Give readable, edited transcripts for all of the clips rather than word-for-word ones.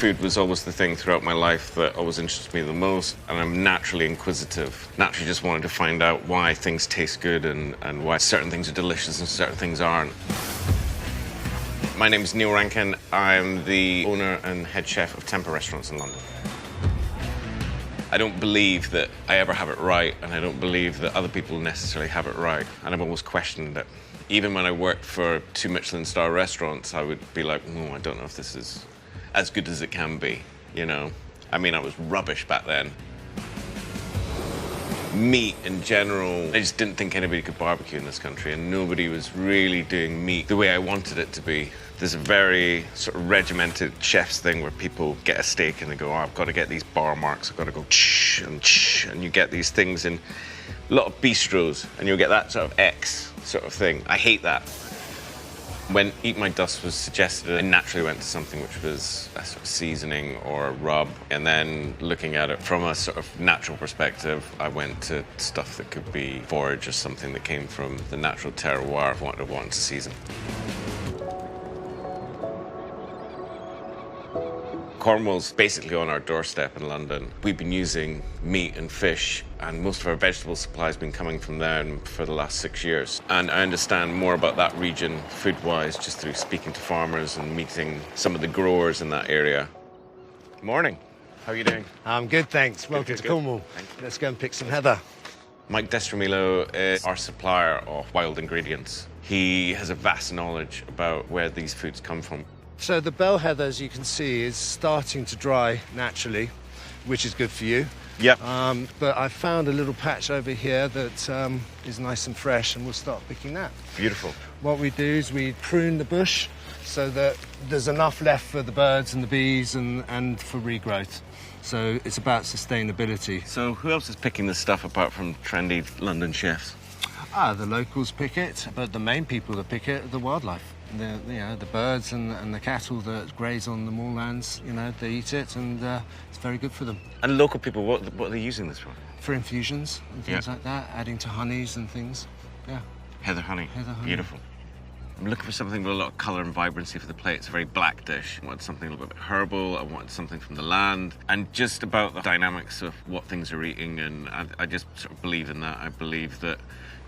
Food was always the thing throughout my life that always interested me the most, and I'm naturally inquisitive. Naturally just wanted to find out why things taste good and why certain things are delicious and certain things aren't. My name is Neil Rankin. I'm the owner and head chef of Temper Restaurants in London. I don't believe that I ever have it right, and I don't believe that other people necessarily have it right, and I've always questioned it. Even when I worked for 2 Michelin-star restaurants, I would be like, I don't know if this is as good as it can be, you know? I mean, I was rubbish back then. Meat in general, I just didn't think anybody could barbecue in this country, and nobody was really doing meat the way I wanted it to be. There's a very sort of regimented chef's thing where people get a steak and they go, I've got to get these bar marks, I've got to go and you get these things in a lot of bistros, and you'll get that sort of X sort of thing. I hate that. When Eat My Dust was suggested, I naturally went to something which was a sort of seasoning or a rub. And then looking at it from a sort of natural perspective, I went to stuff that could be forage or something that came from the natural terroir of what I wanted to season. Cornwall's basically on our doorstep in London. We've been using meat and fish, and most of our vegetable supply has been coming from there for the last 6 years. And I understand more about that region food-wise just through speaking to farmers and meeting some of the growers in that area. Morning. How are you doing? I'm good, thanks. Welcome to Cornwall. Let's go and pick some heather. Mike Destromilo is our supplier of wild ingredients. He has a vast knowledge about where these foods come from. So the bell heather, as you can see, is starting to dry naturally, which is good for you. Yep. But I found a little patch over here that is nice and fresh, and we'll start picking that. Beautiful. What we do is we prune the bush so that there's enough left for the birds and the bees and for regrowth. So it's about sustainability. So who else is picking this stuff apart from trendy London chefs? The locals pick it, but the main people that pick it are the wildlife. The birds and the cattle that graze on the moorlands, they eat it, and it's very good for them. And local people, what are they using this for? For infusions and things like that, adding to honeys and things. Yeah. Heather honey. Beautiful. I'm looking for something with a lot of colour and vibrancy for the plate. It's a very black dish. I wanted something a little bit herbal. I wanted something from the land. And just about the dynamics of what things are eating. And I just sort of believe in that. I believe that,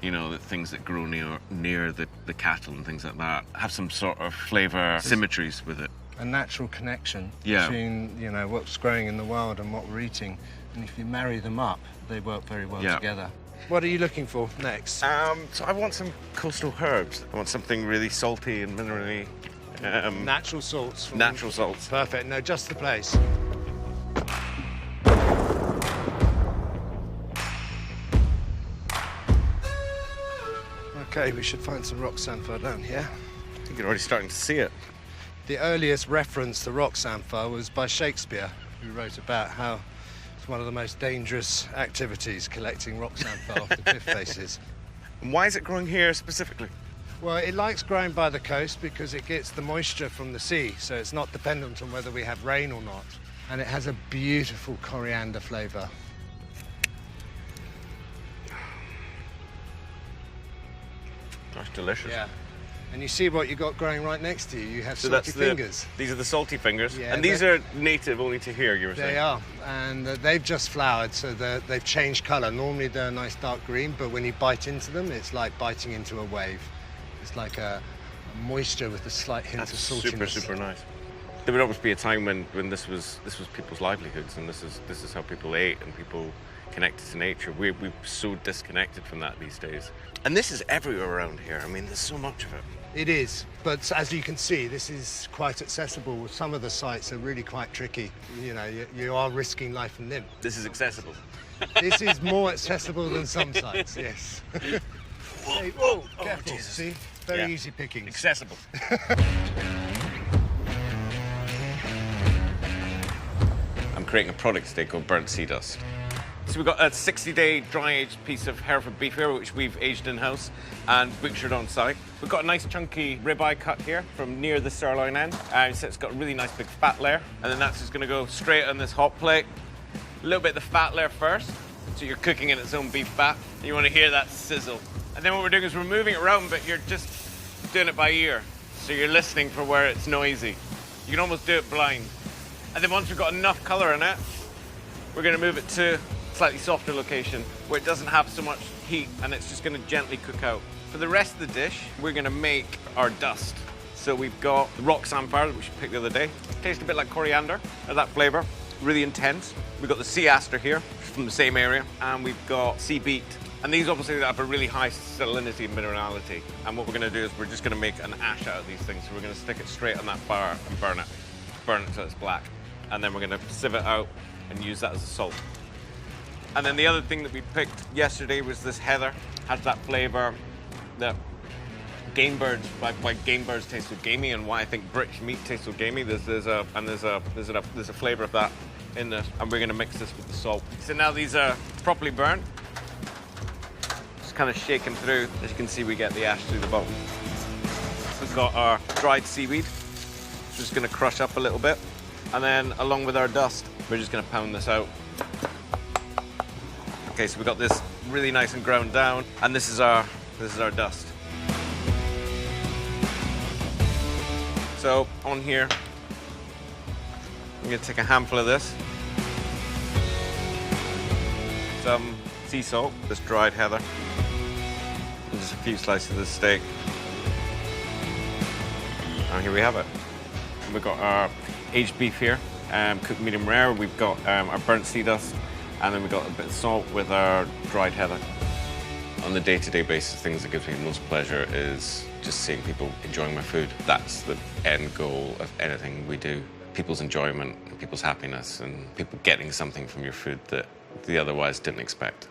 that things that grow near the cattle and things like that have some sort of flavour symmetries with it. A natural connection between, what's growing in the wild and what we're eating. And if you marry them up, they work very well together. What are you looking for next? So I want some coastal herbs. I want something really salty and minerally. Natural salts. Natural salts. Perfect. No, just the place. Okay, we should find some rock samphire down here. I think you're already starting to see it. The earliest reference to rock samphire was by Shakespeare, who wrote about how it's one of the most dangerous activities, collecting rock samphire off the cliff faces. And why is it growing here specifically? Well, it likes growing by the coast because it gets the moisture from the sea, so it's not dependent on whether we have rain or not. And it has a beautiful coriander flavour. That's delicious. Yeah. And you see what you got growing right next to you. You have salty fingers. These are the salty fingers. Yeah, and these are native only to here, you were saying? They are. And they've just flowered, so they've changed colour. Normally they're a nice dark green, but when you bite into them, it's like biting into a wave. It's like a moisture with a slight hint of saltiness. Super nice. There would always be a time when this was people's livelihoods, and this is how people ate and people connected to nature. We're so disconnected from that these days. And this is everywhere around here. I mean, there's so much of it. It is, but as you can see, this is quite accessible. Some of the sites are really quite tricky. You are risking life and limb. This is accessible. This is more accessible than some sites, yes. Whoa, careful. Jesus. See? Very easy pickings. Accessible. I'm creating a product today called burnt sea dust. So we've got a 60-day dry-aged piece of Hereford beef here, which we've aged in-house and butchered on site. We've got a nice chunky ribeye cut here from near the sirloin end. So it's got a really nice big fat layer. And then that's just going to go straight on this hot plate. A little bit of the fat layer first. So you're cooking in its own beef fat. You want to hear that sizzle. And then what we're doing is we're moving it around, but you're just doing it by ear. So you're listening for where it's noisy. You can almost do it blind. And then once we've got enough color in it, we're gonna move it to a slightly softer location where it doesn't have so much heat and it's just gonna gently cook out. For the rest of the dish, we're gonna make our dust. So we've got the rock samphire that we picked the other day. Tastes a bit like coriander, that flavor, really intense. We've got the sea aster here from the same area, and we've got sea beet. And these obviously have a really high salinity and minerality. And what we're gonna do is we're just gonna make an ash out of these things. So we're gonna stick it straight on that fire and burn it till it's black. And then we're gonna sieve it out and use that as a salt. And then the other thing that we picked yesterday was this heather. Has that flavor that game birds, why game birds taste so gamey and why I think British meat tastes so gamey. There's a flavor of that in this, and we're gonna mix this with the salt. So now these are properly burnt. Just kind of shake them through. As you can see, we get the ash through the bottom. We've got our dried seaweed. It's just gonna crush up a little bit. And then along with our dust, we're just gonna pound this out. Okay, so we've got this really nice and ground down, and this is our dust. So on here, I'm gonna take a handful of this. Some sea salt, this dried heather, and just a few slices of the steak. And here we have it. We've got our aged beef here, cooked medium rare. We've got our burnt sea dust, and then we've got a bit of salt with our dried heather. On the day-to-day basis, things that gives me most pleasure is just seeing people enjoying my food. That's the end goal of anything we do. People's enjoyment, people's happiness, and people getting something from your food that they otherwise didn't expect.